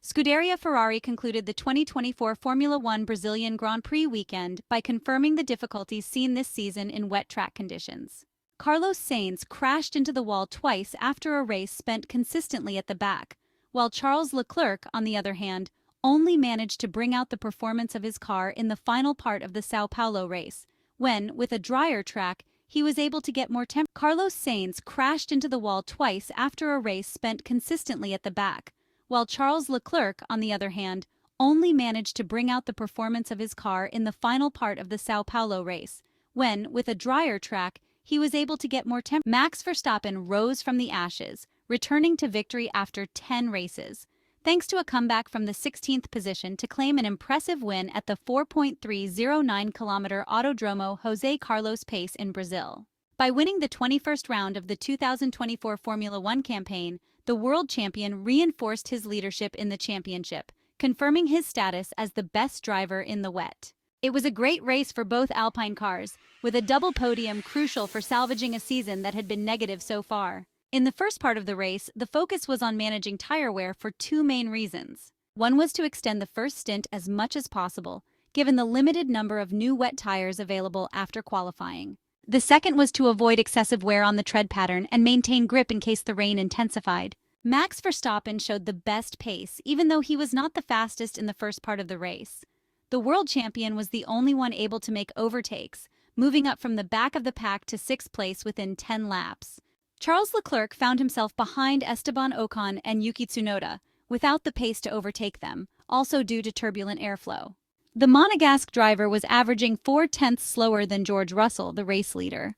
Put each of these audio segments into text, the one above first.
Scuderia Ferrari concluded the 2024 Formula One Brazilian Grand Prix weekend by confirming the difficulties seen this season in wet track conditions. Carlos Sainz crashed into the wall twice after a race spent consistently at the back, while Charles Leclerc, on the other hand, only managed to bring out the performance of his car in the final part of the São Paulo race, when, with a drier track, he was able to get more temp. Carlos Sainz crashed into the wall twice after a race spent consistently at the back, while Charles Leclerc, on the other hand, only managed to bring out the performance of his car in the final part of the São Paulo race, when, with a drier track, he was able to get more temp. Max Verstappen rose from the ashes, returning to victory after 10 races, thanks to a comeback from the 16th position to claim an impressive win at the 4.309-kilometer Autodromo Jose Carlos Pace in Brazil. By winning the 21st round of the 2024 Formula One campaign, the world champion reinforced his leadership in the championship, confirming his status as the best driver in the wet. It was a great race for both Alpine cars, with a double podium crucial for salvaging a season that had been negative so far. In the first part of the race, the focus was on managing tire wear for two main reasons. One was to extend the first stint as much as possible, given the limited number of new wet tires available after qualifying. The second was to avoid excessive wear on the tread pattern and maintain grip in case the rain intensified. Max Verstappen showed the best pace, even though he was not the fastest in the first part of the race. The world champion was the only one able to make overtakes, moving up from the back of the pack to sixth place within 10 laps. Charles Leclerc found himself behind Esteban Ocon and Yuki Tsunoda, without the pace to overtake them, also due to turbulent airflow. The Monegasque driver was averaging 0.4 slower than George Russell, the race leader.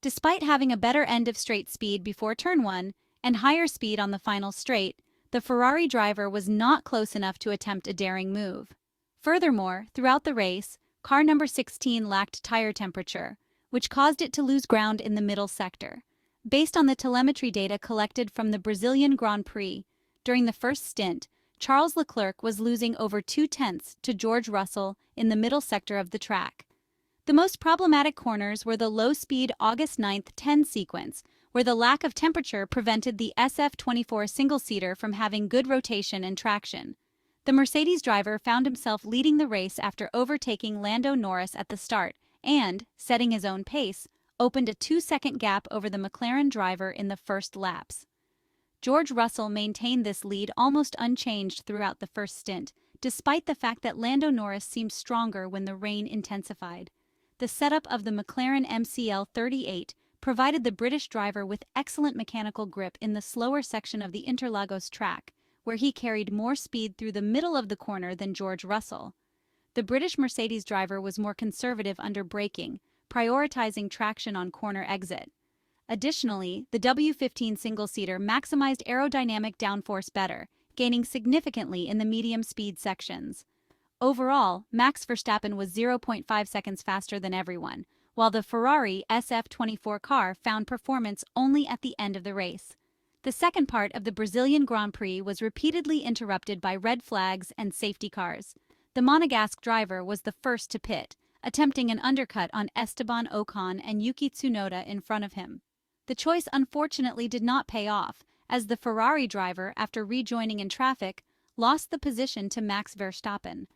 Despite having a better end of straight speed before turn 1 and higher speed on the final straight, the Ferrari driver was not close enough to attempt a daring move. Furthermore, throughout the race, car number 16 lacked tire temperature, which caused it to lose ground in the middle sector. Based on the telemetry data collected from the Brazilian Grand Prix, during the first stint, Charles Leclerc was losing over 0.2 to George Russell in the middle sector of the track. The most problematic corners were the low-speed August 9th 10 sequence, where the lack of temperature prevented the SF24 single-seater from having good rotation and traction. The Mercedes driver found himself leading the race after overtaking Lando Norris at the start and, setting his own pace, opened a 2-second gap over the McLaren driver in the first laps. George Russell maintained this lead almost unchanged throughout the first stint, despite the fact that Lando Norris seemed stronger when the rain intensified. The setup of the McLaren MCL 38 provided the British driver with excellent mechanical grip in the slower section of the Interlagos track, where he carried more speed through the middle of the corner than George Russell. The British Mercedes driver was more conservative under braking, prioritizing traction on corner exit. Additionally, the W15 single-seater maximized aerodynamic downforce better, gaining significantly in the medium-speed sections. Overall, Max Verstappen was 0.5 seconds faster than everyone, while the Ferrari SF24 car found performance only at the end of the race. The second part of the Brazilian Grand Prix was repeatedly interrupted by red flags and safety cars. The Monegasque driver was the first to pit, attempting an undercut on Esteban Ocon and Yuki Tsunoda in front of him. The choice unfortunately did not pay off, as the Ferrari driver, after rejoining in traffic, lost the position to Max Verstappen.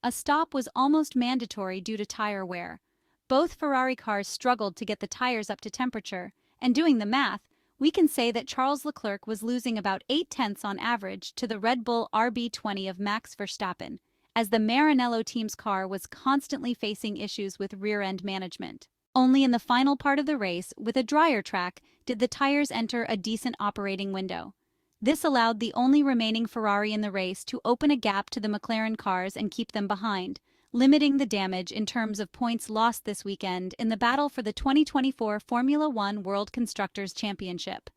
A stop was almost mandatory due to tire wear. Both Ferrari cars struggled to get the tires up to temperature, and doing the math, we can say that Charles Leclerc was losing about 0.8 on average to the Red Bull RB20 of Max Verstappen, as the Maranello team's car was constantly facing issues with rear-end management. Only in the final part of the race, with a drier track, did the tires enter a decent operating window. This allowed the only remaining Ferrari in the race to open a gap to the McLaren cars and keep them behind, limiting the damage in terms of points lost this weekend in the battle for the 2024 Formula One World Constructors' Championship.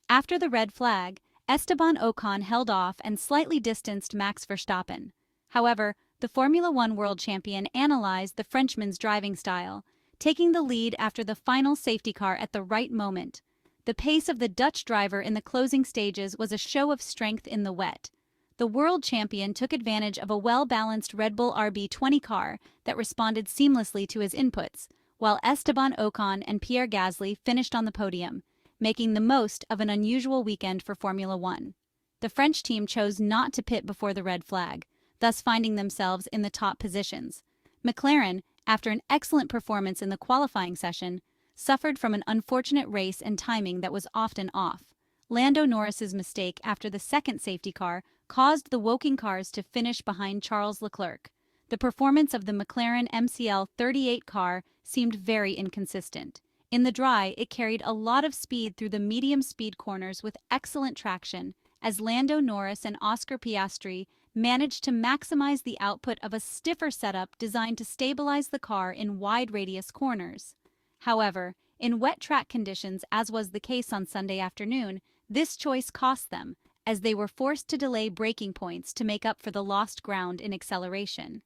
After the red flag, Esteban Ocon held off and slightly distanced Max Verstappen. However, the Formula One World Champion analyzed the Frenchman's driving style, taking the lead after the final safety car at the right moment. The pace of the Dutch driver in the closing stages was a show of strength in the wet. The world champion took advantage of a well-balanced Red Bull RB20 car that responded seamlessly to his inputs, while Esteban Ocon and Pierre Gasly finished on the podium, making the most of an unusual weekend for Formula One. the French team chose not to pit before the red flag, thus finding themselves in the top positions. McLaren, after an excellent performance in the qualifying session, suffered from an unfortunate race and timing that was often off. Lando Norris's mistake after the second safety car caused the Woking cars to finish behind Charles Leclerc. The performance of the McLaren MCL 38 car seemed very inconsistent. In the dry, it carried a lot of speed through the medium-speed corners with excellent traction, as Lando Norris and Oscar Piastri managed to maximize the output of a stiffer setup designed to stabilize the car in wide-radius corners. However, in wet track conditions, as was the case on Sunday afternoon, this choice cost them, as they were forced to delay braking points to make up for the lost ground in acceleration.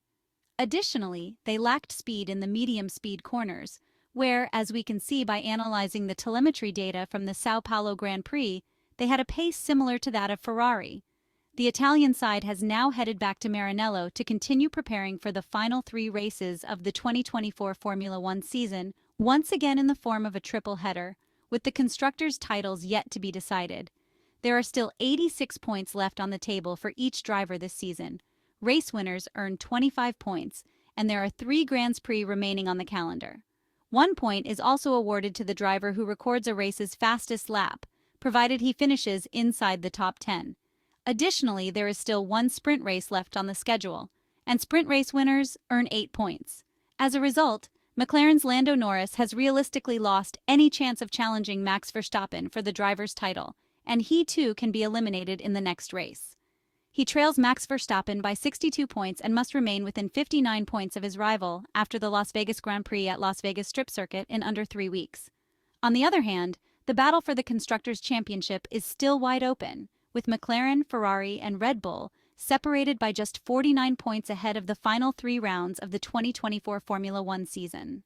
Additionally, they lacked speed in the medium-speed corners, where, as we can see by analyzing the telemetry data from the São Paulo Grand Prix, they had a pace similar to that of Ferrari. The Italian side has now headed back to Maranello to continue preparing for the final 3 races of the 2024 Formula One season, once again in the form of a triple header, with the constructors' titles yet to be decided. There are still 86 points left on the table for each driver this season. Race winners earn 25 points, and there are 3 Grands Prix remaining on the calendar. 1 point is also awarded to the driver who records a race's fastest lap, provided he finishes inside the top 10. Additionally, there is still 1 sprint race left on the schedule, and sprint race winners earn 8 points. As a result, McLaren's Lando Norris has realistically lost any chance of challenging Max Verstappen for the driver's title, and he too can be eliminated in the next race. He trails Max Verstappen by 62 points and must remain within 59 points of his rival after the Las Vegas Grand Prix at Las Vegas Strip Circuit in under 3 weeks. On the other hand, the battle for the Constructors' Championship is still wide open, with McLaren, Ferrari, and Red Bull separated by just 49 points ahead of the final 3 rounds of the 2024 Formula One season.